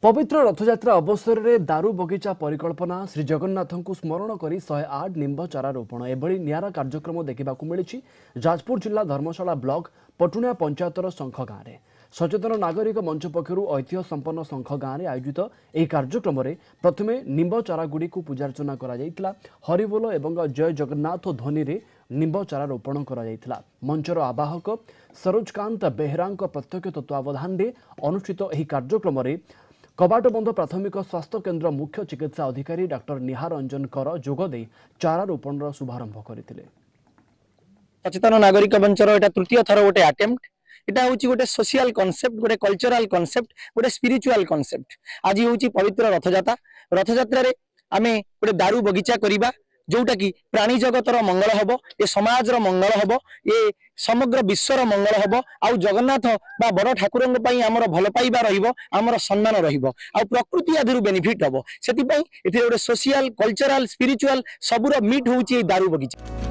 पवित्र रथयात्रा अवसर में दारू बगीचा परिकल्पना श्री जगन्नाथ को स्मरण कर 108 निंब चारा रोपण एभली नियारा कार्यक्रम देखा मिली जाजपुर जिला धर्मशाला ब्लॉक पटुणिया पंचायतर शंख गाँव में सचेतन नागरिक मंच पक्षर ऐतिह्य संपन्न शंख गाँव में आयोजित यह कार्यक्रम में प्रथमे निंब चारागुड़ी को पूजार्चना कर हरिबोल एवं जय जगन्नाथ ध्वनि रे निंब चारा रोपण कर मंचर आवाहक सरोजकांत बेहरा प्रत्यक्ष तत्वावधान में अनुष्ठित यह कार्यक्रम में कबाटबंध प्राथमिक स्वास्थ्य केन्द्र मुख्य चिकित्सा अधिकारी डॉक्टर निहार रंजन कर जोगदे चारा रोपण शुभारंभ करथिले। सचेतन नागरिक मंचर एटा तृतीय थर गोटे अटेम्प्ट एटा होची गोटे सोशल कांसेप्ट गोटे कल्चरल कांसेप्ट गोटे स्पिरिचुअल कांसेप्ट आज होची पवित्र रथयात्रा रे आमे गोटे दारू बगीचा करिबा जोटा कि प्राणी जगतर मंगल हब ये समाजर मंगल हब ये समग्र विश्वर मंगल हब आउ जगन्नाथ बा बड़ ठाकुर आमर भल पाइबा रहिबो आमर सम्मान रहिबो आउ प्रकृति आदिरु बेनिफिट हब सेति पई एथे गोटे सोशल कल्चरल स्पिरिचुअल सबुर मीट होची दारू बगीचा।